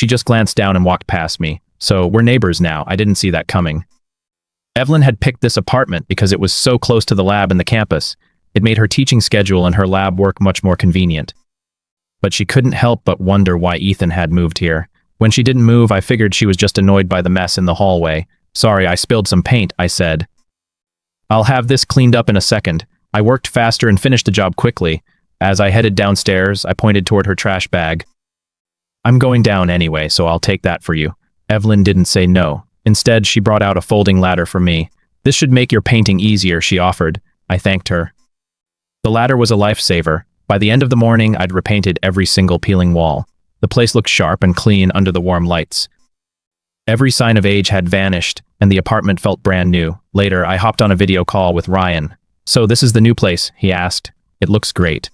She just glanced down and walked past me. So, we're neighbors now. I didn't see that coming. Evelyn had picked this apartment because it was so close to the lab and the campus. It made her teaching schedule and her lab work much more convenient. But she couldn't help but wonder why Ethan had moved here. When she didn't move, I figured she was just annoyed by the mess in the hallway. Sorry, I spilled some paint, I said. I'll have this cleaned up in a second. I worked faster and finished the job quickly. As I headed downstairs, I pointed toward her trash bag. I'm going down anyway, so I'll take that for you. Evelyn didn't say no. Instead, she brought out a folding ladder for me. This should make your painting easier, she offered. I thanked her. The ladder was a lifesaver. By the end of the morning, I'd repainted every single peeling wall. The place looked sharp and clean under the warm lights. Every sign of age had vanished, and the apartment felt brand new. Later, I hopped on a video call with Ryan. So this is the new place, he asked. It looks great.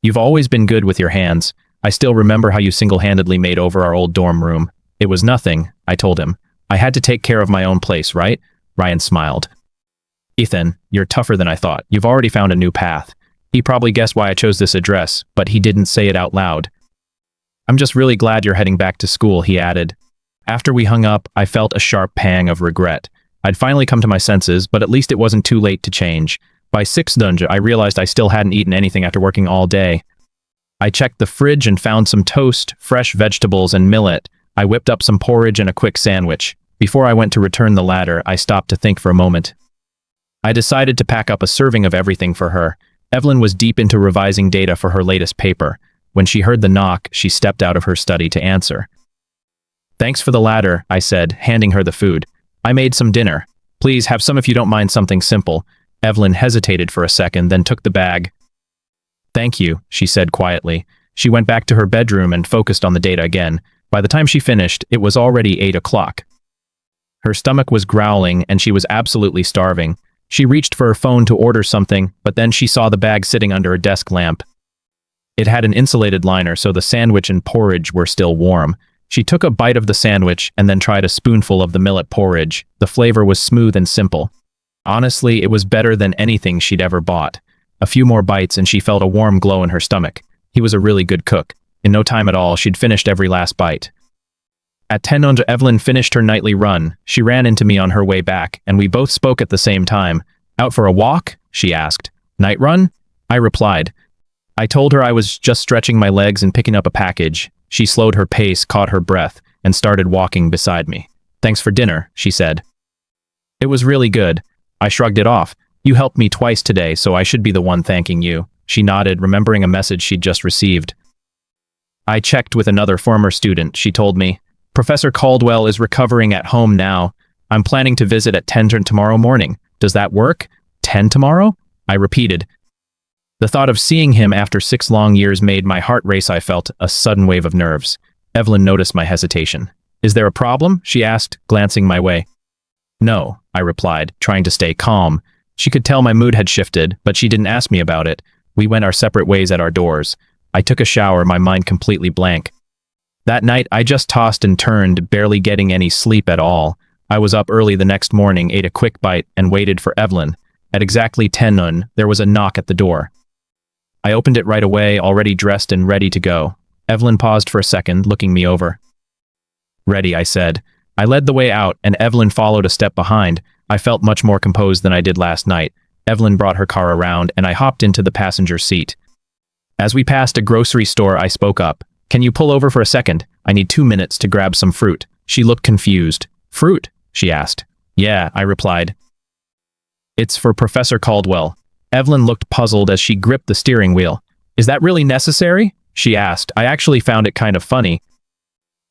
You've always been good with your hands. I still remember how you single-handedly made over our old dorm room. It was nothing, I told him. I had to take care of my own place, right? Ryan smiled. Ethan, you're tougher than I thought. You've already found a new path. He probably guessed why I chose this address, but he didn't say it out loud. I'm just really glad you're heading back to school, he added. After we hung up, I felt a sharp pang of regret. I'd finally come to my senses, but at least it wasn't too late to change. By 6 dunja, I realized I still hadn't eaten anything after working all day. I checked the fridge and found some toast, fresh vegetables, and millet. I whipped up some porridge and a quick sandwich. Before I went to return the ladder, I stopped to think for a moment. I decided to pack up a serving of everything for her. Evelyn was deep into revising data for her latest paper. When she heard the knock, she stepped out of her study to answer. Thanks for the ladder, I said, handing her the food. I made some dinner. Please have some if you don't mind something simple. Evelyn hesitated for a second, then took the bag. Thank you, she said quietly. She went back to her bedroom and focused on the data again. By the time she finished, it was already 8 o'clock. Her stomach was growling and she was absolutely starving. She reached for her phone to order something, but then she saw the bag sitting under a desk lamp. It had an insulated liner, so the sandwich and porridge were still warm. She took a bite of the sandwich and then tried a spoonful of the millet porridge. The flavor was smooth and simple. Honestly, it was better than anything she'd ever bought. A few more bites and she felt a warm glow in her stomach. He was a really good cook. In no time at all, she'd finished every last bite. At 10 on, Evelyn finished her nightly run. She ran into me on her way back, and we both spoke at the same time. Out for a walk? She asked. Night run? I replied. I told her I was just stretching my legs and picking up a package. She slowed her pace, caught her breath, and started walking beside me. Thanks for dinner, she said. It was really good. I shrugged it off. You helped me twice today, so I should be the one thanking you. She nodded, remembering a message she'd just received. I checked with another former student, she told me. Professor Caldwell is recovering at home now. I'm planning to visit at 10 tomorrow morning. Does that work? 10 tomorrow? I repeated. The thought of seeing him after 6 long years made my heart race. I felt a sudden wave of nerves. Evelyn noticed my hesitation. Is there a problem? She asked, glancing my way. No, I replied, trying to stay calm. She could tell my mood had shifted, but she didn't ask me about it. We went our separate ways at our doors. I took a shower, my mind completely blank. That night, I just tossed and turned, barely getting any sleep at all. I was up early the next morning, ate a quick bite, and waited for Evelyn. At exactly 10 noon, there was a knock at the door. I opened it right away, already dressed and ready to go. Evelyn paused for a second, looking me over. Ready, I said. I led the way out, and Evelyn followed a step behind. I felt much more composed than I did last night. Evelyn brought her car around, and I hopped into the passenger seat. As we passed a grocery store, I spoke up. Can you pull over for a second? I need 2 minutes to grab some fruit. She looked confused. Fruit? She asked. Yeah, I replied. It's for Professor Caldwell. Evelyn looked puzzled as she gripped the steering wheel. Is that really necessary? She asked. I actually found it kind of funny.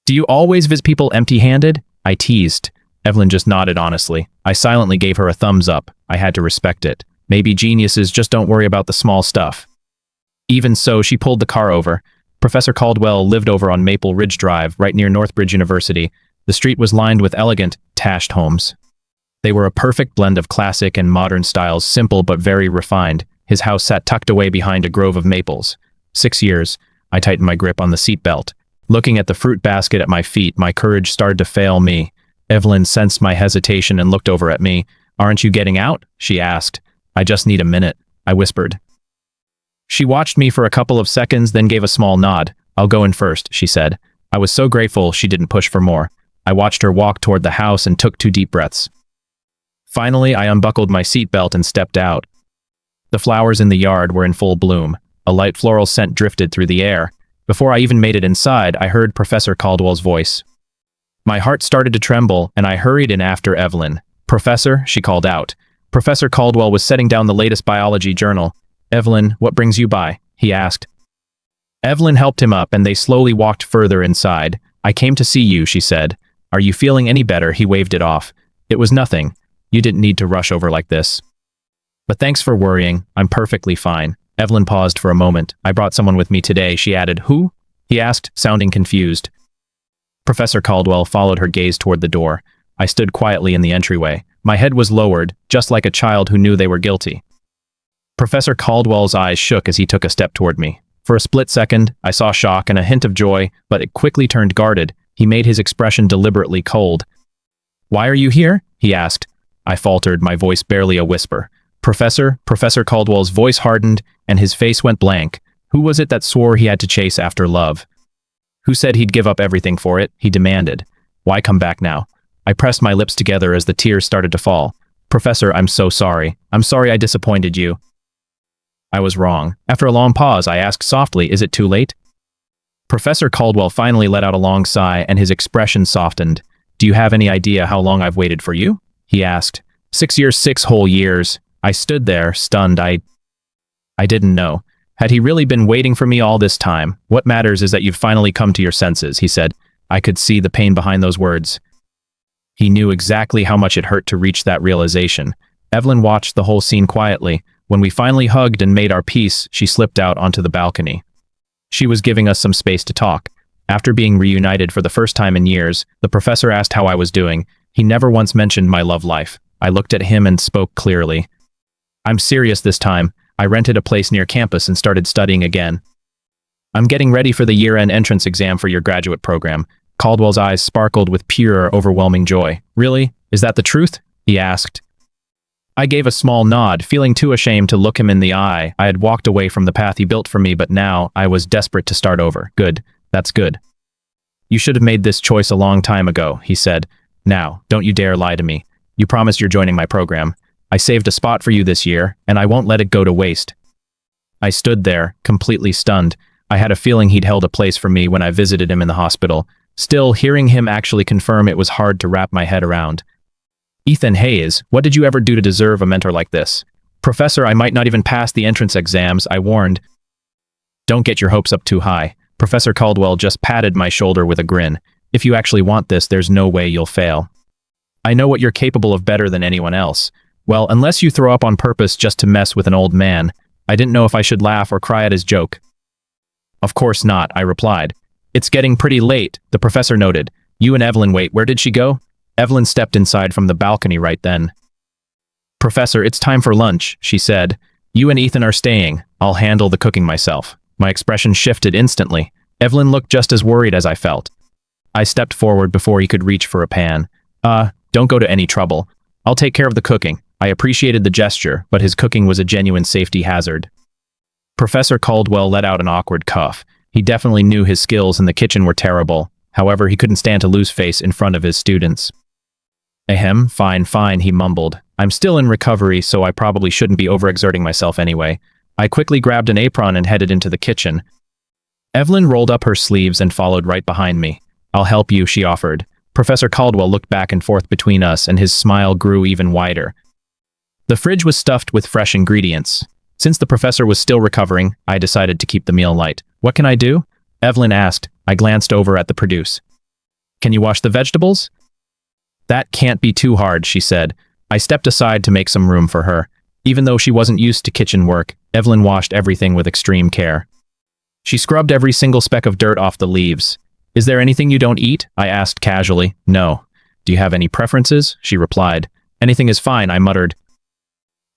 Do you always visit people empty-handed? I teased. Evelyn just nodded honestly. I silently gave her a thumbs up. I had to respect it. Maybe geniuses just don't worry about the small stuff. Even so, she pulled the car over. Professor Caldwell lived over on Maple Ridge Drive, right near Northbridge University. The street was lined with elegant, tashed homes. They were a perfect blend of classic and modern styles, simple but very refined. His house sat tucked away behind a grove of maples. 6 years. I tightened my grip on the seatbelt. Looking at the fruit basket at my feet, my courage started to fail me. Evelyn sensed my hesitation and looked over at me. Aren't you getting out? She asked. I just need a minute, I whispered. She watched me for a couple of seconds, then gave a small nod. I'll go in first, she said. I was so grateful she didn't push for more. I watched her walk toward the house and took 2 deep breaths. Finally, I unbuckled my seatbelt and stepped out. The flowers in the yard were in full bloom. A light floral scent drifted through the air. Before I even made it inside, I heard Professor Caldwell's voice. My heart started to tremble, and I hurried in after Evelyn. "Professor," she called out. Professor Caldwell was setting down the latest biology journal. "Evelyn, what brings you by?" he asked. Evelyn helped him up, and they slowly walked further inside. "I came to see you," she said. "Are you feeling any better?" He waved it off. "It was nothing. You didn't need to rush over like this. But thanks for worrying. I'm perfectly fine." Evelyn paused for a moment. "I brought someone with me today," she added. "Who?" he asked, sounding confused. Professor Caldwell followed her gaze toward the door. I stood quietly in the entryway. My head was lowered, just like a child who knew they were guilty. Professor Caldwell's eyes shook as he took a step toward me. For a split second, I saw shock and a hint of joy, but it quickly turned guarded. He made his expression deliberately cold. "Why are you here?" he asked. I faltered, my voice barely a whisper. Professor Caldwell's voice hardened, and his face went blank. Who was it that swore he had to chase after love? Who said he'd give up everything for it? He demanded. Why come back now? I pressed my lips together as the tears started to fall. "Professor, I'm so sorry. I'm sorry I disappointed you." I was wrong. After a long pause, I asked softly, "Is it too late?" Professor Caldwell finally let out a long sigh, and his expression softened. "Do you have any idea how long I've waited for you?" he asked. 6 years, 6 whole years. I stood there, stunned. I didn't know. Had he really been waiting for me all this time? "What matters is that you've finally come to your senses," he said. I could see the pain behind those words. He knew exactly how much it hurt to reach that realization. Evelyn watched the whole scene quietly. When we finally hugged and made our peace, she slipped out onto the balcony. She was giving us some space to talk. After being reunited for the first time in years, the professor asked how I was doing. He never once mentioned my love life. I looked at him and spoke clearly. "I'm serious this time. I rented a place near campus and started studying again. I'm getting ready for the year-end entrance exam for your graduate program." Caldwell's eyes sparkled with pure, overwhelming joy. "Really? Is that the truth?" he asked. I gave a small nod, feeling too ashamed to look him in the eye. I had walked away from the path he built for me, but now I was desperate to start over. "Good. That's good. You should have made this choice a long time ago," he said. "Now, don't you dare lie to me. You promised you're joining my program. I saved a spot for you this year, and I won't let it go to waste." I stood there, completely stunned. I had a feeling he'd held a place for me when I visited him in the hospital. Still, hearing him actually confirm it was hard to wrap my head around. "Ethan Hayes, what did you ever do to deserve a mentor like this?" "Professor, I might not even pass the entrance exams," I warned. "Don't get your hopes up too high." Professor Caldwell just patted my shoulder with a grin. "If you actually want this, there's no way you'll fail. I know what you're capable of better than anyone else. Well, unless you throw up on purpose just to mess with an old man." I didn't know if I should laugh or cry at his joke. "Of course not," I replied. "It's getting pretty late," the professor noted. "You and Evelyn wait. Where did she go?" Evelyn stepped inside from the balcony right then. "Professor, it's time for lunch," she said. "You and Ethan are staying. I'll handle the cooking myself." My expression shifted instantly. Evelyn looked just as worried as I felt. I stepped forward before he could reach for a pan. Don't go to any trouble. I'll take care of the cooking." I appreciated the gesture, but his cooking was a genuine safety hazard. Professor Caldwell let out an awkward cough. He definitely knew his skills in the kitchen were terrible. However, he couldn't stand to lose face in front of his students. "Ahem, fine," he mumbled. "I'm still in recovery, so I probably shouldn't be overexerting myself anyway." I quickly grabbed an apron and headed into the kitchen. Evelyn rolled up her sleeves and followed right behind me. "I'll help you," she offered. Professor Caldwell looked back and forth between us, and his smile grew even wider. The fridge was stuffed with fresh ingredients. Since the professor was still recovering, I decided to keep the meal light. "What can I do?" Evelyn asked. I glanced over at the produce. "Can you wash the vegetables?" "That can't be too hard," she said. I stepped aside to make some room for her. Even though she wasn't used to kitchen work, Evelyn washed everything with extreme care. She scrubbed every single speck of dirt off the leaves. "Is there anything you don't eat?" I asked casually. "No." "Do you have any preferences?" she replied. "Anything is fine," I muttered.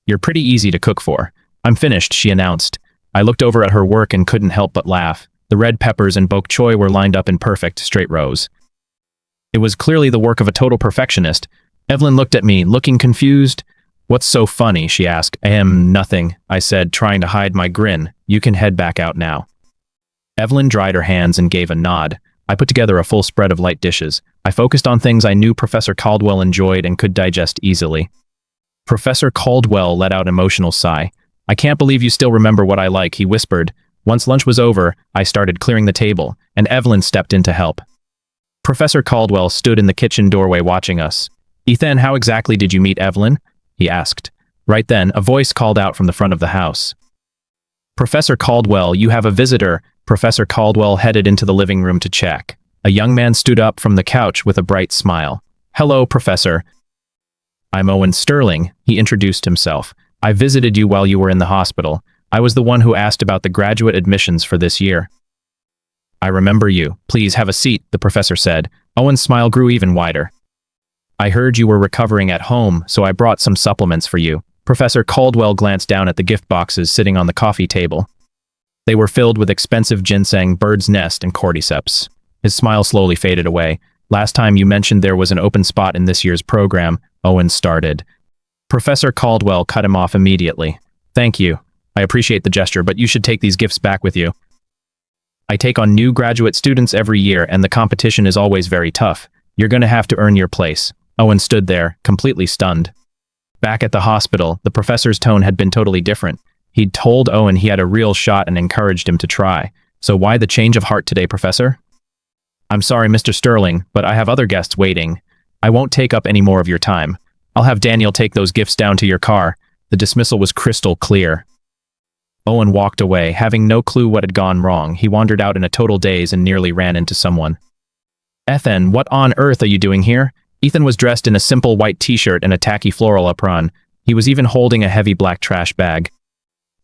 "You're pretty easy to cook for." "I'm finished," she announced. I looked over at her work and couldn't help but laugh. The red peppers and bok choy were lined up in perfect, straight rows. It was clearly the work of a total perfectionist. Evelyn looked at me, looking confused. "What's so funny?" she asked. Nothing," I said, trying to hide my grin. "You can head back out now." Evelyn dried her hands and gave a nod. I put together a full spread of light dishes. I focused on things I knew Professor Caldwell enjoyed and could digest easily. Professor Caldwell let out an emotional sigh. I can't believe you still remember what I like, he whispered. Once lunch was over, I started clearing the table, and Evelyn stepped in to help. Professor Caldwell stood in the kitchen doorway watching us. Ethan, how exactly did you meet Evelyn? He asked. Right then, a voice called out from the front of the house. Professor Caldwell, you have a visitor. Professor Caldwell headed into the living room to check. A young man stood up from the couch with a bright smile. Hello, Professor. I'm Owen Sterling, he introduced himself. I visited you while you were in the hospital. I was the one who asked about the graduate admissions for this year. I remember you. Please have a seat, the professor said. Owen's smile grew even wider. I heard you were recovering at home, so I brought some supplements for you. Professor Caldwell glanced down at the gift boxes sitting on the coffee table. They were filled with expensive ginseng, bird's nest, and cordyceps. His smile slowly faded away. Last time you mentioned there was an open spot in this year's program, Owen started. Professor Caldwell cut him off immediately. Thank you. I appreciate the gesture, but you should take these gifts back with you. I take on new graduate students every year, and the competition is always very tough. You're going to have to earn your place. Owen stood there, completely stunned. Back at the hospital, the professor's tone had been totally different. He'd told Owen he had a real shot and encouraged him to try. So why the change of heart today, Professor? I'm sorry, Mr. Sterling, but I have other guests waiting. I won't take up any more of your time. I'll have Daniel take those gifts down to your car. The dismissal was crystal clear. Owen walked away, having no clue what had gone wrong. He wandered out in a total daze and nearly ran into someone. Ethan, what on earth are you doing here? Ethan was dressed in a simple white t-shirt and a tacky floral apron. He was even holding a heavy black trash bag.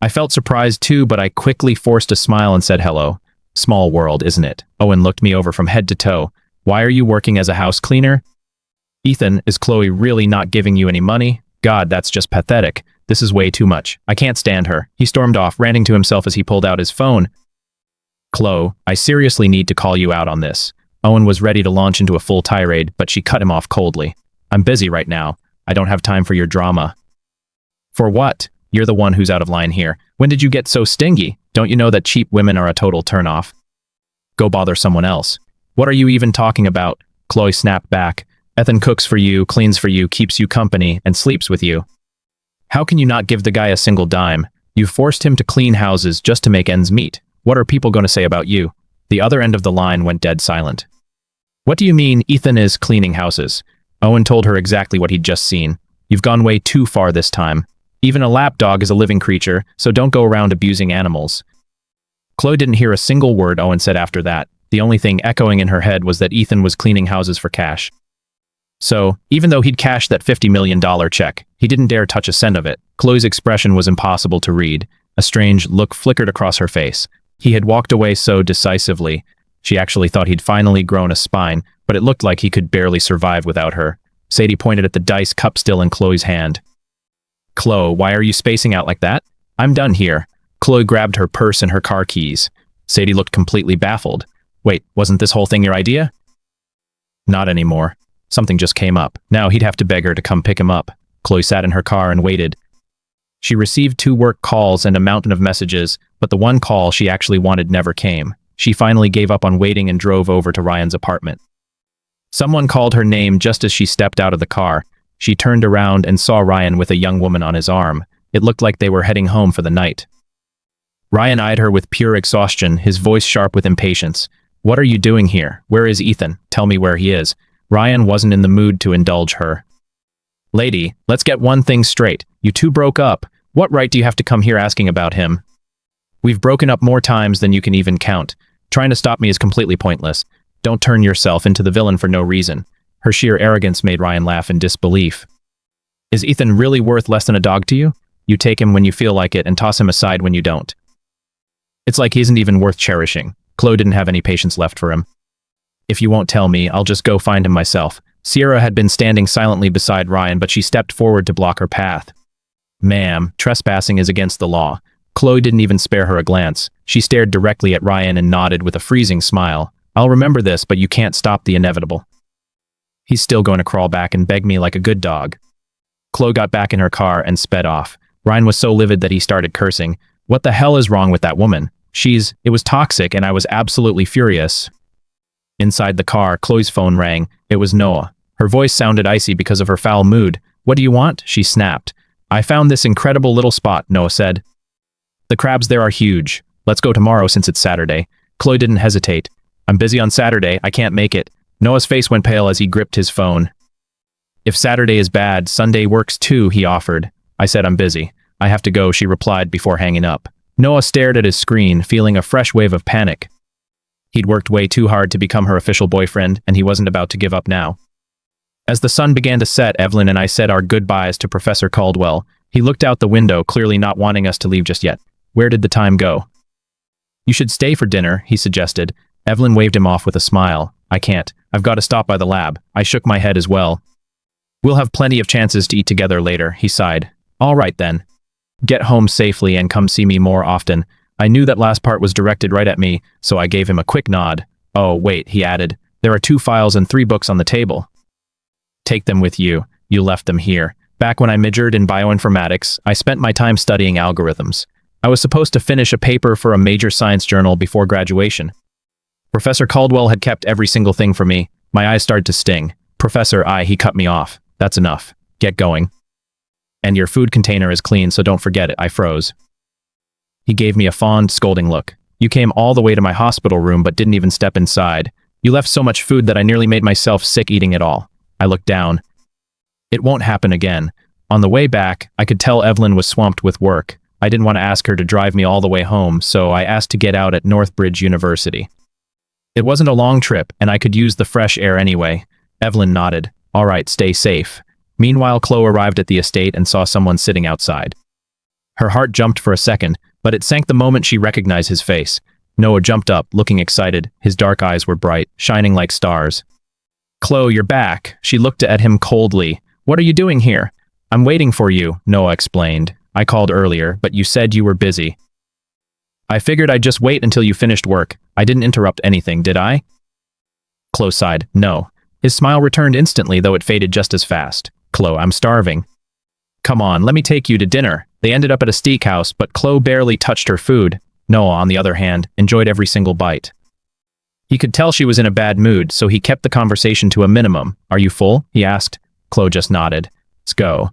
I felt surprised too, but I quickly forced a smile and said hello. Small world, isn't it? Owen looked me over from head to toe. Why are you working as a house cleaner? Ethan, is Chloe really not giving you any money? God, that's just pathetic. This is way too much. I can't stand her. He stormed off, ranting to himself as he pulled out his phone. Chloe, I seriously need to call you out on this. Owen was ready to launch into a full tirade, but she cut him off coldly. I'm busy right now. I don't have time for your drama. For what? You're the one who's out of line here. When did you get so stingy? Don't you know that cheap women are a total turnoff? Go bother someone else. What are you even talking about? Chloe snapped back. Ethan cooks for you, cleans for you, keeps you company, and sleeps with you. How can you not give the guy a single dime? You forced him to clean houses just to make ends meet. What are people going to say about you? The other end of the line went dead silent. What do you mean Ethan is cleaning houses? Owen told her exactly what he'd just seen. You've gone way too far this time. Even a lapdog is a living creature, so don't go around abusing animals. Chloe didn't hear a single word Owen said after that. The only thing echoing in her head was that Ethan was cleaning houses for cash. So, even though he'd cashed that $50 million check, he didn't dare touch a cent of it. Chloe's expression was impossible to read. A strange look flickered across her face. He had walked away so decisively. She actually thought he'd finally grown a spine, but it looked like he could barely survive without her. Sadie pointed at the dice cup still in Chloe's hand. Chloe, why are you spacing out like that? I'm done here. Chloe grabbed her purse and her car keys. Sadie looked completely baffled. Wait, wasn't this whole thing your idea? Not anymore. Something just came up. Now he'd have to beg her to come pick him up. Chloe sat in her car and waited. She received 2 work calls and a mountain of messages, but the one call she actually wanted never came. She finally gave up on waiting and drove over to Ryan's apartment. Someone called her name just as she stepped out of the car. She turned around and saw Ryan with a young woman on his arm. It looked like they were heading home for the night. Ryan eyed her with pure exhaustion, his voice sharp with impatience. What are you doing here? Where is Ethan? Tell me where he is. Ryan wasn't in the mood to indulge her. Lady, let's get one thing straight. You two broke up. What right do you have to come here asking about him? We've broken up more times than you can even count. Trying to stop me is completely pointless. Don't turn yourself into the villain for no reason. Her sheer arrogance made Ryan laugh in disbelief. Is Ethan really worth less than a dog to you? You take him when you feel like it and toss him aside when you don't. It's like he isn't even worth cherishing. Chloe didn't have any patience left for him. If you won't tell me, I'll just go find him myself. Sierra had been standing silently beside Ryan, but she stepped forward to block her path. Ma'am, trespassing is against the law. Chloe didn't even spare her a glance. She stared directly at Ryan and nodded with a freezing smile. I'll remember this, but you can't stop the inevitable. He's still going to crawl back and beg me like a good dog. Chloe got back in her car and sped off. Ryan was so livid that he started cursing. What the hell is wrong with that woman? It was toxic and I was absolutely furious. Inside the car, Chloe's phone rang. It was Noah. Her voice sounded icy because of her foul mood. "What do you want?" she snapped. "I found this incredible little spot," Noah said. "The crabs there are huge. Let's go tomorrow since it's Saturday." Chloe didn't hesitate. "I'm busy on Saturday. I can't make it." Noah's face went pale as he gripped his phone. "If Saturday is bad, Sunday works too," he offered. "I said I'm busy. I have to go," she replied before hanging up. Noah stared at his screen, feeling a fresh wave of panic. He'd worked way too hard to become her official boyfriend, and he wasn't about to give up now. As the sun began to set, Evelyn and I said our goodbyes to Professor Caldwell. He looked out the window, clearly not wanting us to leave just yet. Where did the time go? "You should stay for dinner," he suggested. Evelyn waved him off with a smile. "I can't. I've got to stop by the lab." I shook my head as well. "We'll have plenty of chances to eat together later," he sighed. "All right then. Get home safely and come see me more often." I knew that last part was directed right at me, so I gave him a quick nod. "Oh, wait," he added. "There are 2 files and 3 books on the table." "Take them with you. You left them here." Back when I majored in bioinformatics, I spent my time studying algorithms. I was supposed to finish a paper for a major science journal before graduation. Professor Caldwell had kept every single thing from me. My eyes started to sting. He cut me off. "That's enough. Get going. And your food container is clean, so don't forget it." I froze. He gave me a fond, scolding look. "You came all the way to my hospital room but didn't even step inside. You left so much food that I nearly made myself sick eating it all." I looked down. It won't happen again. On the way back, I could tell Evelyn was swamped with work. I didn't want to ask her to drive me all the way home, so I asked to get out at Northbridge University. It wasn't a long trip, and I could use the fresh air anyway. Evelyn nodded. "All right, stay safe." Meanwhile, Chloe arrived at the estate and saw someone sitting outside. Her heart jumped for a second, but it sank the moment she recognized his face. Noah jumped up, looking excited. His dark eyes were bright, shining like stars. "Chloe, you're back." She looked at him coldly. "What are you doing here?" "I'm waiting for you," Noah explained. "I called earlier, but you said you were busy." "I figured I'd just wait until you finished work. I didn't interrupt anything, did I?" Chloe sighed. "No." His smile returned instantly, though it faded just as fast. "Chloe, I'm starving." "Come on, let me take you to dinner." They ended up at a steakhouse, but Chloe barely touched her food. Noah, on the other hand, enjoyed every single bite. He could tell she was in a bad mood, so he kept the conversation to a minimum. "Are you full?" he asked. Chloe just nodded. "Let's go."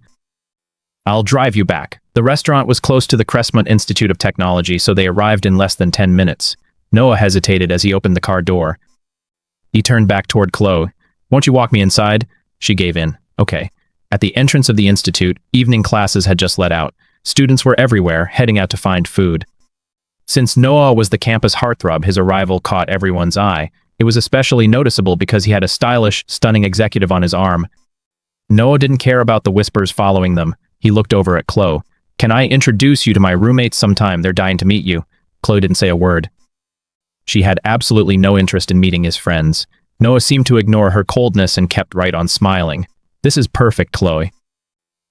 "I'll drive you back." The restaurant was close to the Cressmont Institute of Technology, so they arrived in less than 10 minutes. Noah hesitated as he opened the car door. He turned back toward Chloe. "Won't you walk me inside?" She gave in. "Okay." At the entrance of the institute, evening classes had just let out. Students were everywhere, heading out to find food. Since Noah was the campus heartthrob, his arrival caught everyone's eye. It was especially noticeable because he had a stylish, stunning executive on his arm. Noah didn't care about the whispers following them. He looked over at Chloe. "Can I introduce you to my roommates sometime? They're dying to meet you." Chloe didn't say a word. She had absolutely no interest in meeting his friends. Noah seemed to ignore her coldness and kept right on smiling. "This is perfect, Chloe.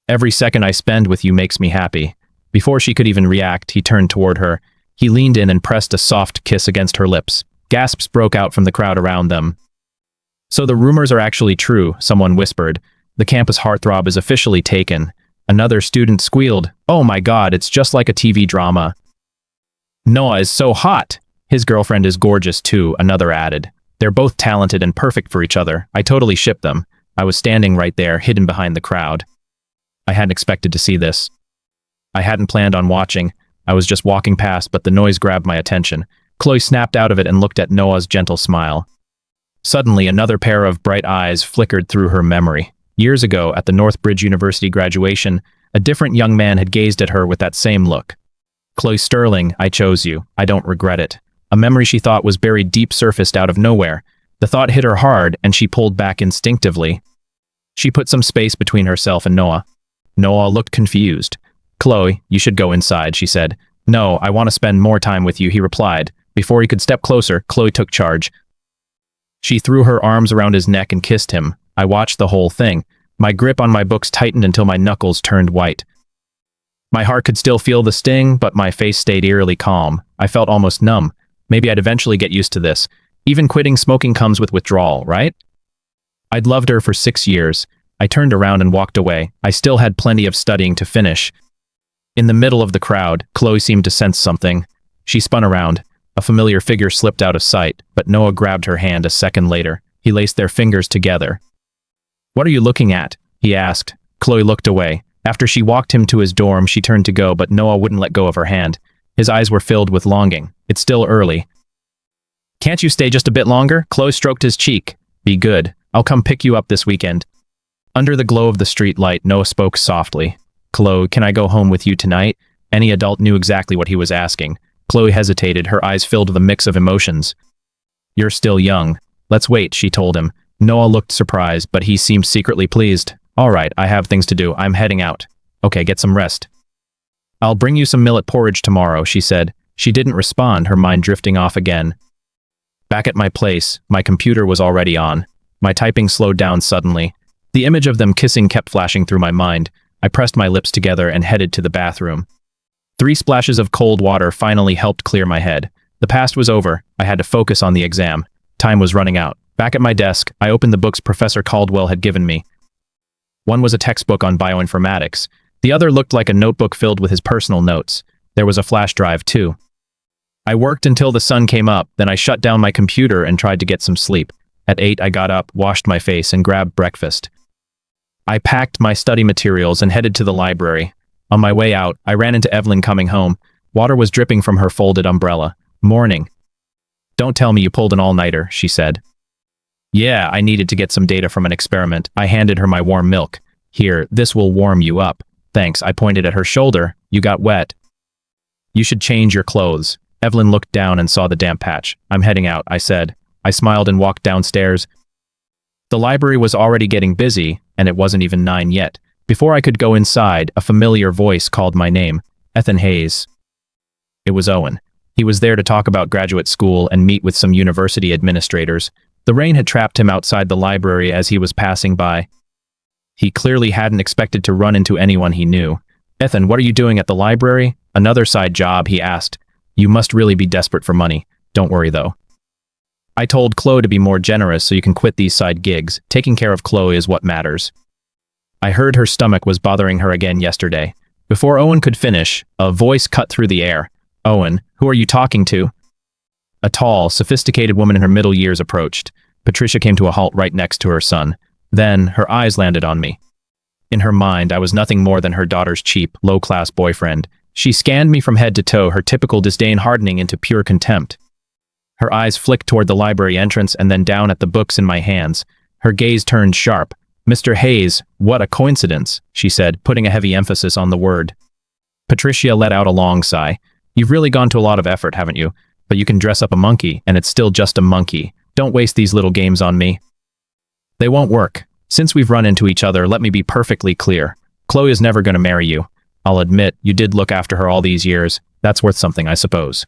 Every second I spend with you makes me happy." Before she could even react, he turned toward her. He leaned in and pressed a soft kiss against her lips. Gasps broke out from the crowd around them. "So the rumors are actually true," someone whispered. "The campus heartthrob is officially taken." Another student squealed. "Oh my God, it's just like a TV drama." "Noah is so hot." "His girlfriend is gorgeous too," another added. "They're both talented and perfect for each other. I totally ship them." I was standing right there, hidden behind the crowd. I hadn't expected to see this. I hadn't planned on watching. I was just walking past, but the noise grabbed my attention. Chloe snapped out of it and looked at Noah's gentle smile. Suddenly, another pair of bright eyes flickered through her memory. Years ago, at the Northbridge University graduation, a different young man had gazed at her with that same look. "Chloe Sterling, I chose you. I don't regret it." A memory she thought was buried deep surfaced out of nowhere. The thought hit her hard, and she pulled back instinctively. She put some space between herself and Noah. Noah looked confused. "Chloe, you should go inside," she said. "No, I want to spend more time with you," he replied. Before he could step closer, Chloe took charge. She threw her arms around his neck and kissed him. I watched the whole thing. My grip on my books tightened until my knuckles turned white. My heart could still feel the sting, but my face stayed eerily calm. I felt almost numb. Maybe I'd eventually get used to this. Even quitting smoking comes with withdrawal, right? I'd loved her for 6 years. I turned around and walked away. I still had plenty of studying to finish. In the middle of the crowd, Chloe seemed to sense something. She spun around. A familiar figure slipped out of sight, but Noah grabbed her hand a second later. He laced their fingers together. "What are you looking at?" he asked. Chloe looked away. After she walked him to his dorm, she turned to go, but Noah wouldn't let go of her hand. His eyes were filled with longing. "It's still early." "Can't you stay just a bit longer?" Chloe stroked his cheek. "Be good. I'll come pick you up this weekend." Under the glow of the street light, Noah spoke softly. "Chloe, can I go home with you tonight?" Any adult knew exactly what he was asking. Chloe hesitated, her eyes filled with a mix of emotions. "You're still young. Let's wait," she told him. Noah looked surprised, but he seemed secretly pleased. "All right, I have things to do. I'm heading out." "Okay, get some rest." "I'll bring you some millet porridge tomorrow," she said. She didn't respond, her mind drifting off again. Back at my place, my computer was already on. My typing slowed down suddenly. The image of them kissing kept flashing through my mind. I pressed my lips together and headed to the bathroom. 3 splashes of cold water finally helped clear my head. The past was over. I had to focus on the exam. Time was running out. Back at my desk, I opened the books Professor Caldwell had given me. One was a textbook on bioinformatics. The other looked like a notebook filled with his personal notes. There was a flash drive, too. I worked until the sun came up, then I shut down my computer and tried to get some sleep. At 8, I got up, washed my face, and grabbed breakfast. I packed my study materials and headed to the library. On my way out, I ran into Evelyn coming home. Water was dripping from her folded umbrella. "Morning." "Don't tell me you pulled an all-nighter," she said. "Yeah, I needed to get some data from an experiment." I handed her my warm milk. "Here, this will warm you up." "Thanks," I pointed at her shoulder. "You got wet." "You should change your clothes." Evelyn looked down and saw the damp patch. "I'm heading out," I said. I smiled and walked downstairs. The library was already getting busy, and it wasn't even 9 yet. Before I could go inside, a familiar voice called my name. Ethan Hayes. It was Owen. He was there to talk about graduate school and meet with some university administrators. The rain had trapped him outside the library as he was passing by. He clearly hadn't expected to run into anyone he knew. "Ethan, what are you doing at the library?" "Another side job," he asked. "You must really be desperate for money. Don't worry, though. I told Chloe to be more generous so you can quit these side gigs. Taking care of Chloe is what matters." I heard her stomach was bothering her again yesterday. Before Owen could finish, a voice cut through the air. "Owen, who are you talking to?" A tall, sophisticated woman in her middle years approached. Patricia came to a halt right next to her son. Then, her eyes landed on me. In her mind, I was nothing more than her daughter's cheap, low-class boyfriend. She scanned me from head to toe, her typical disdain hardening into pure contempt. Her eyes flicked toward the library entrance and then down at the books in my hands. Her gaze turned sharp. "Mr. Hayes, what a coincidence," she said, putting a heavy emphasis on the word. Patricia let out a long sigh. "You've really gone to a lot of effort, haven't you? But you can dress up a monkey, and it's still just a monkey. Don't waste these little games on me." "They won't work. Since we've run into each other, let me be perfectly clear. Chloe is never going to marry you. I'll admit, you did look after her all these years. That's worth something, I suppose.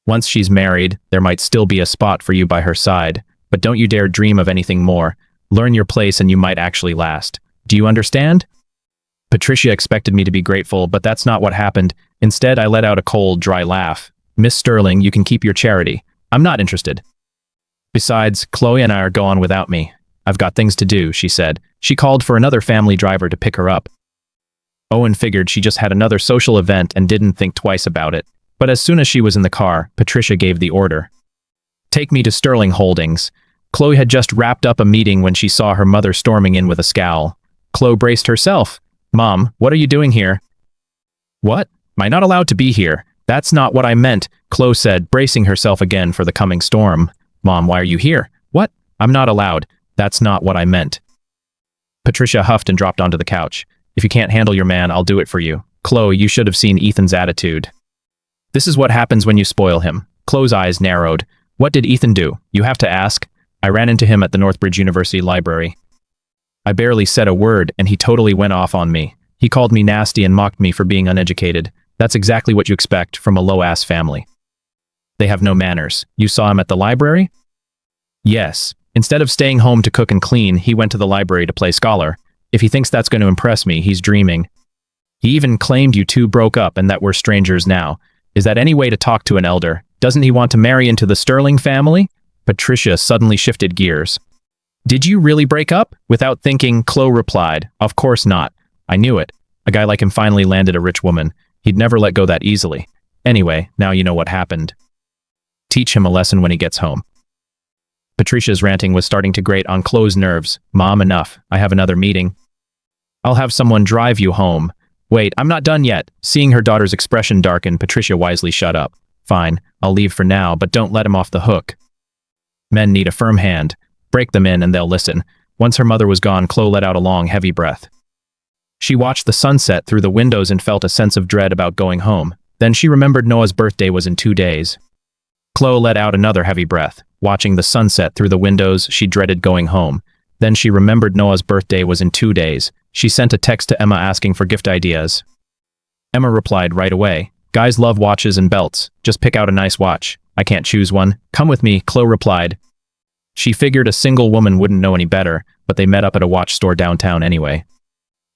Once she's married, there might still be a spot for you by her side, but don't you dare dream of anything more. Learn your place and you might actually last. Do you understand?" Patricia expected me to be grateful, but that's not what happened. Instead, I let out a cold, dry laugh. "Miss Sterling, you can keep your charity. I'm not interested. Besides, Chloe and I are going without me. I've got things to do," she said. She called for another family driver to pick her up. Owen figured she just had another social event and didn't think twice about it. But as soon as she was in the car, Patricia gave the order. "Take me to Sterling Holdings." Chloe had just wrapped up a meeting when she saw her mother storming in with a scowl. Chloe braced herself. "Mom, what are you doing here?" "What? Am I not allowed to be here?" "That's not what I meant," Chloe said, bracing herself again for the coming storm. "Mom, why are you here?" "What? I'm not allowed." "That's not what I meant." Patricia huffed and dropped onto the couch. "If you can't handle your man, I'll do it for you." "Chloe, you should have seen Ethan's attitude." "This is what happens when you spoil him." Chloe's eyes narrowed. "What did Ethan do? You have to ask." "I ran into him at the Northbridge University library. I barely said a word, and he totally went off on me. He called me nasty and mocked me for being uneducated. That's exactly what you expect from a low-ass family. They have no manners. You saw him at the library?" "Yes. Instead of staying home to cook and clean, he went to the library to play scholar. If he thinks that's going to impress me, he's dreaming. He even claimed you two broke up and that we're strangers now. Is that any way to talk to an elder? Doesn't he want to marry into the Sterling family?" Patricia suddenly shifted gears. "Did you really break up?" Without thinking, Chloe replied, "Of course not. I knew it. A guy like him finally landed a rich woman. He'd never let go that easily. Anyway, now you know what happened." teach him a lesson when he gets home. Patricia's ranting was starting to grate on Chloe's nerves. Mom, enough. I have another meeting. I'll have someone drive you home. Wait, I'm not done yet. Seeing her daughter's expression darken, Patricia wisely shut up. Fine, I'll leave for now, but don't let him off the hook. Men need a firm hand. Break them in and they'll listen. Once her mother was gone, Chloe let out a long, heavy breath. She watched the sunset through the windows and felt a sense of dread about going home. Then she remembered Noah's birthday was in 2 days. Chloe let out another heavy breath. Watching the sunset through the windows, she dreaded going home. Then she remembered Noah's birthday was in 2 days. She sent a text to Emma asking for gift ideas. Emma replied right away. Guys love watches and belts. Just pick out a nice watch. I can't choose one. Come with me, Chloe replied. She figured a single woman wouldn't know any better, but they met up at a watch store downtown anyway.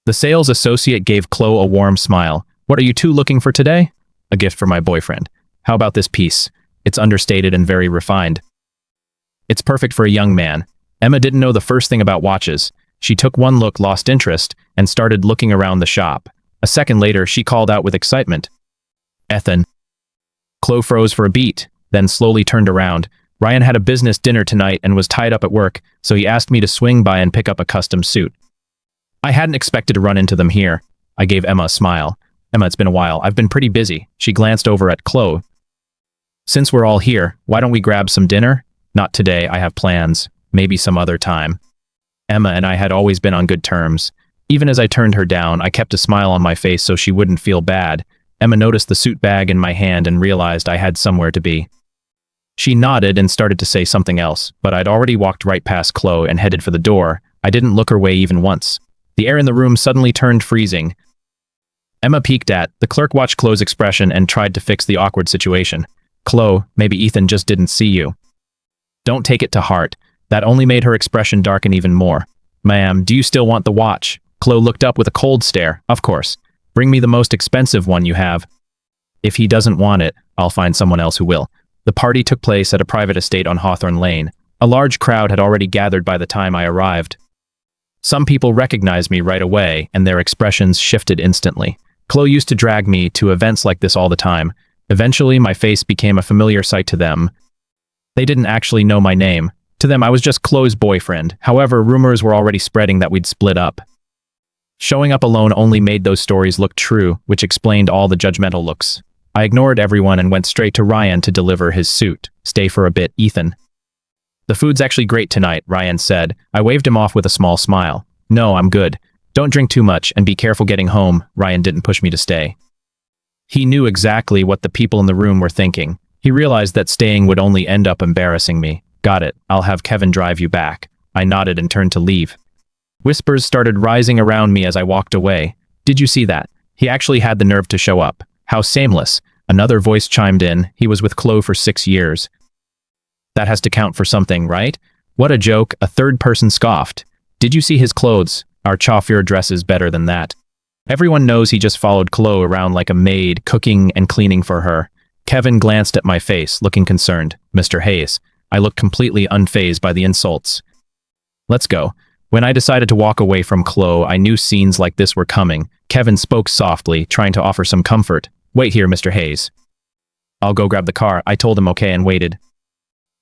The sales associate gave Chloe a warm smile. What are you two looking for today? A gift for my boyfriend. How about this piece? It's understated and very refined. It's perfect for a young man. Emma didn't know the first thing about watches. She took one look, lost interest, and started looking around the shop. A second later, she called out with excitement. Ethan. Chloe froze for a beat, then slowly turned around. Ryan had a business dinner tonight and was tied up at work, so he asked me to swing by and pick up a custom suit. I hadn't expected to run into them here. I gave Emma a smile. Emma, it's been a while. I've been pretty busy. She glanced over at Chloe. Since we're all here, why don't we grab some dinner? Not today, I have plans. Maybe some other time. Emma and I had always been on good terms. Even as I turned her down, I kept a smile on my face so she wouldn't feel bad. Emma noticed the suit bag in my hand and realized I had somewhere to be. She nodded and started to say something else, but I'd already walked right past Chloe and headed for the door. I didn't look her way even once. The air in the room suddenly turned freezing. Emma peeked at. The clerk watched Chloe's expression and tried to fix the awkward situation. Chloe, maybe Ethan just didn't see you. Don't take it to heart. That only made her expression darken even more. Ma'am, do you still want the watch? Chloe looked up with a cold stare. Of course. Bring me the most expensive one you have. If he doesn't want it, I'll find someone else who will. The party took place at a private estate on Hawthorne Lane. A large crowd had already gathered by the time I arrived. Some people recognized me right away, and their expressions shifted instantly. Chloe used to drag me to events like this all the time. Eventually, my face became a familiar sight to them. They didn't actually know my name. To them, I was just Chloe's boyfriend. However, rumors were already spreading that we'd split up. Showing up alone only made those stories look true, which explained all the judgmental looks. I ignored everyone and went straight to Ryan to deliver his suit. Stay for a bit, Ethan. The food's actually great tonight, Ryan said. I waved him off with a small smile. No, I'm good. Don't drink too much and be careful getting home. Ryan didn't push me to stay. He knew exactly what the people in the room were thinking. He realized that staying would only end up embarrassing me. Got it. I'll have Kevin drive you back. I nodded and turned to leave. Whispers started rising around me as I walked away. Did you see that? He actually had the nerve to show up. How shameless. Another voice chimed in. He was with Chloe for 6 years. That has to count for something, right? What a joke. A third person scoffed. Did you see his clothes? Our chauffeur dresses better than that. Everyone knows he just followed Chloe around like a maid, cooking and cleaning for her. Kevin glanced at my face, looking concerned. Mr. Hayes. I looked completely unfazed by the insults. Let's go. When I decided to walk away from Chloe, I knew scenes like this were coming. Kevin spoke softly, trying to offer some comfort. Wait here, Mr. Hayes. I'll go grab the car. I told him okay and waited.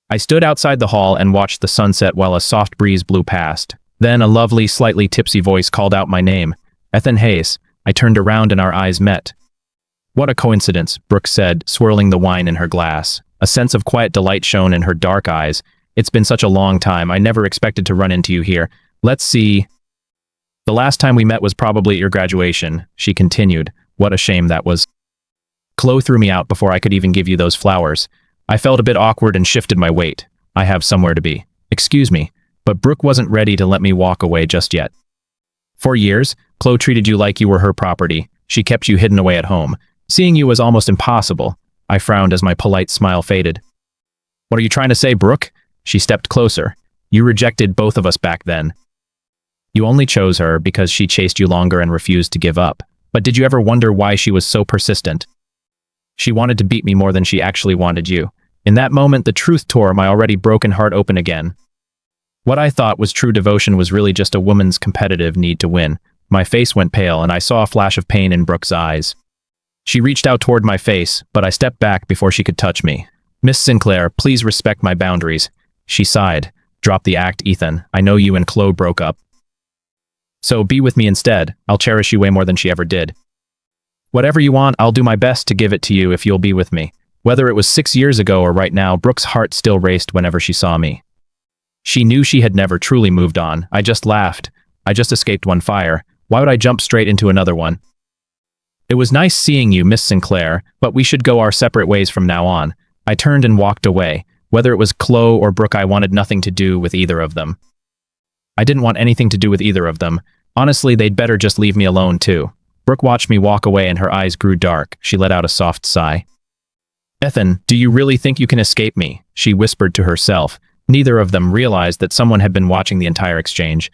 I stood outside the hall and watched the sunset while a soft breeze blew past. Then a lovely, slightly tipsy voice called out my name. Ethan Hayes. I turned around and our eyes met. What a coincidence, Brooke said, swirling the wine in her glass. A sense of quiet delight shone in her dark eyes. It's been such a long time. I never expected to run into you here. Let's see. The last time we met was probably at your graduation, she continued. What a shame that was. Chloe threw me out before I could even give you those flowers. I felt a bit awkward and shifted my weight. I have somewhere to be. Excuse me, but Brooke wasn't ready to let me walk away just yet. For years, Chloe treated you like you were her property. She kept you hidden away at home. Seeing you was almost impossible. I frowned as my polite smile faded. What are you trying to say, Brooke? She stepped closer. You rejected both of us back then. You only chose her because she chased you longer and refused to give up. But did you ever wonder why she was so persistent? She wanted to beat me more than she actually wanted you. In that moment, the truth tore my already broken heart open again. What I thought was true devotion was really just a woman's competitive need to win. My face went pale and I saw a flash of pain in Brooke's eyes. She reached out toward my face, but I stepped back before she could touch me. Miss Sinclair, please respect my boundaries. She sighed. Drop the act, Ethan. I know you and Chloe broke up. So be with me instead. I'll cherish you way more than she ever did. Whatever you want, I'll do my best to give it to you if you'll be with me. Whether it was 6 years ago or right now, Brooke's heart still raced whenever she saw me. She knew she had never truly moved on. I just laughed. I just escaped one fire. Why would I jump straight into another one? It was nice seeing you, Miss Sinclair, but we should go our separate ways from now on. I turned and walked away. Whether it was Chloe or Brooke, I wanted nothing to do with either of them. I didn't want anything to do with either of them. Honestly, they'd better just leave me alone too. Brooke watched me walk away and her eyes grew dark. She let out a soft sigh. Ethan, do you really think you can escape me? She whispered to herself. Neither of them realized that someone had been watching the entire exchange.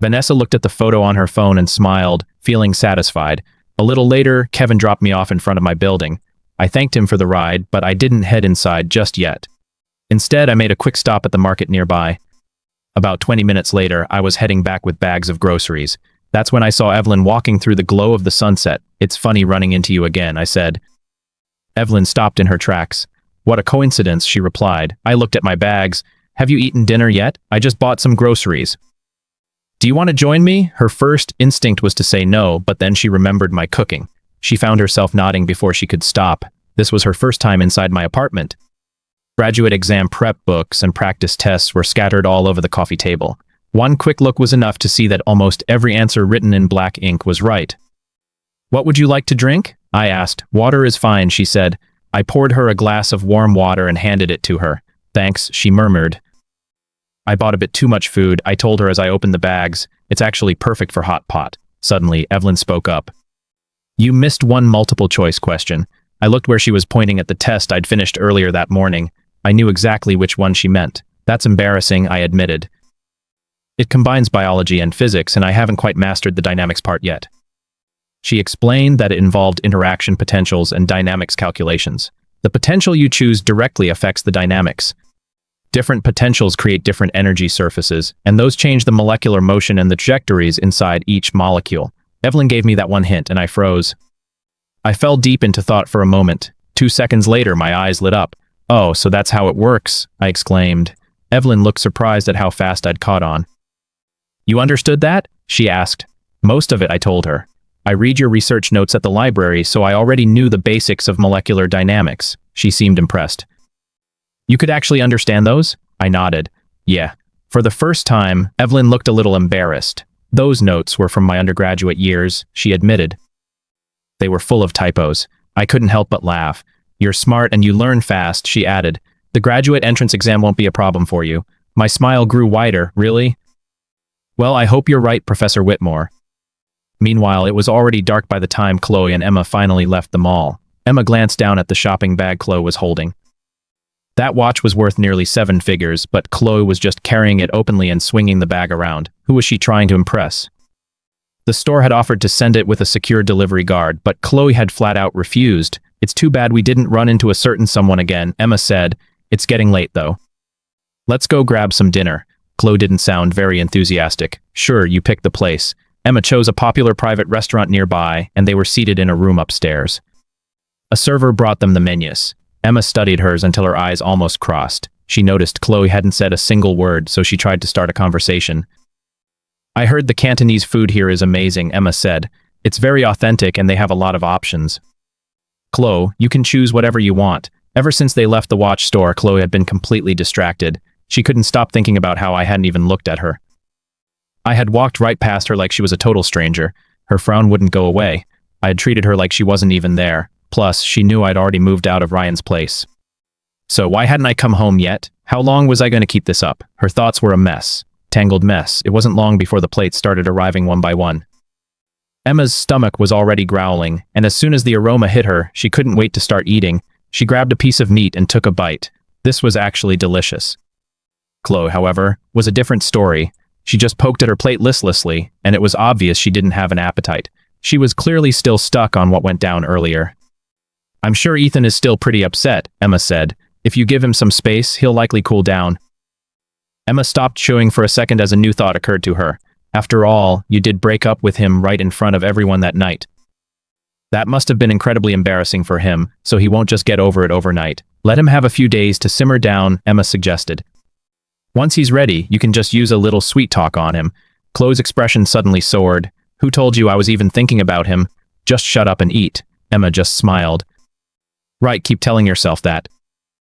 Vanessa looked at the photo on her phone and smiled, feeling satisfied. A little later, Kevin dropped me off in front of my building. I thanked him for the ride, but I didn't head inside just yet. Instead, I made a quick stop at the market nearby. About 20 minutes later, I was heading back with bags of groceries. That's when I saw Evelyn walking through the glow of the sunset. It's funny running into you again, I said. Evelyn stopped in her tracks. What a coincidence, she replied. I looked at my bags. Have you eaten dinner yet? I just bought some groceries. Do you want to join me? Her first instinct was to say no, but then she remembered my cooking. She found herself nodding before she could stop. This was her first time inside my apartment. Graduate exam prep books and practice tests were scattered all over the coffee table. One quick look was enough to see that almost every answer written in black ink was right. What would you like to drink? I asked. Water is fine, she said. I poured her a glass of warm water and handed it to her. Thanks, she murmured. I bought a bit too much food, I told her as I opened the bags. It's actually perfect for hot pot. Suddenly, Evelyn spoke up. You missed one multiple choice question. I looked where she was pointing at the test I'd finished earlier that morning. I knew exactly which one she meant. That's embarrassing, I admitted. It combines biology and physics, and I haven't quite mastered the dynamics part yet. She explained that it involved interaction potentials and dynamics calculations. The potential you choose directly affects the dynamics. Different potentials create different energy surfaces, and those change the molecular motion and the trajectories inside each molecule. Evelyn gave me that one hint, and I froze. I fell deep into thought for a moment. 2 seconds later, my eyes lit up. Oh, so that's how it works, I exclaimed. Evelyn looked surprised at how fast I'd caught on. You understood that? She asked. Most of it, I told her. I read your research notes at the library, so I already knew the basics of molecular dynamics. She seemed impressed. You could actually understand those? I nodded. Yeah. For the first time, Evelyn looked a little embarrassed. Those notes were from my undergraduate years, she admitted. They were full of typos. I couldn't help but laugh. You're smart and you learn fast, she added. The graduate entrance exam won't be a problem for you. My smile grew wider. Really? Well, I hope you're right, Professor Whitmore. Meanwhile, it was already dark by the time Chloe and Emma finally left the mall. Emma glanced down at the shopping bag Chloe was holding. That watch was worth nearly 7 figures, but Chloe was just carrying it openly and swinging the bag around. Who was she trying to impress? The store had offered to send it with a secure delivery guard, but Chloe had flat out refused. It's too bad we didn't run into a certain someone again, Emma said. It's getting late, though. Let's go grab some dinner. Chloe didn't sound very enthusiastic. Sure, you pick the place. Emma chose a popular private restaurant nearby, and they were seated in a room upstairs. A server brought them the menus. Emma studied hers until her eyes almost crossed. She noticed Chloe hadn't said a single word, so she tried to start a conversation. I heard the Cantonese food here is amazing, Emma said. It's very authentic and they have a lot of options. Chloe, you can choose whatever you want. Ever since they left the watch store, Chloe had been completely distracted. She couldn't stop thinking about how I hadn't even looked at her. I had walked right past her like she was a total stranger. Her frown wouldn't go away. I had treated her like she wasn't even there. Plus, she knew I'd already moved out of Ryan's place. So why hadn't I come home yet? How long was I going to keep this up? Her thoughts were a mess. Tangled mess. It wasn't long before the plates started arriving one by one. Emma's stomach was already growling, and as soon as the aroma hit her, she couldn't wait to start eating. She grabbed a piece of meat and took a bite. This was actually delicious. Chloe, however, was a different story. She just poked at her plate listlessly, and it was obvious she didn't have an appetite. She was clearly still stuck on what went down earlier. I'm sure Ethan is still pretty upset, Emma said. If you give him some space, he'll likely cool down. Emma stopped chewing for a second as a new thought occurred to her. After all, you did break up with him right in front of everyone that night. That must have been incredibly embarrassing for him, so he won't just get over it overnight. Let him have a few days to simmer down, Emma suggested. Once he's ready, you can just use a little sweet talk on him. Chloe's expression suddenly soared. Who told you I was even thinking about him? Just shut up and eat. Emma just smiled. Right, keep telling yourself that.